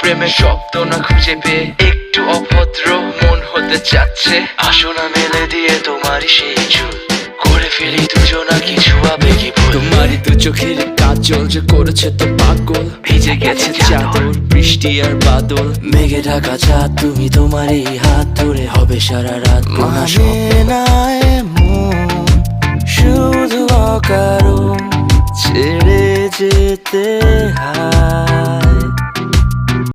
প্রেমের শব্দ না খুঁজে পেয়ে একটু অভদ্র মন হতে চাচ্ছে। আসো না মেলে দিয়ে তোমারই সেই চুল, করে ফেলি দুজনা কিছু আবেগী ভুল। তোমারই তো চোখের কাজল যে করেছে তো পাগল, ভিজে গেছে চাদর বৃষ্টি আর বাদল। মেঘে ঢাকা চাঁদ তুমি তোমারই হাত ধরে হবে সারা রাত। মানে না এমন শুধু অকারণ ছেড়ে যেতে হয়।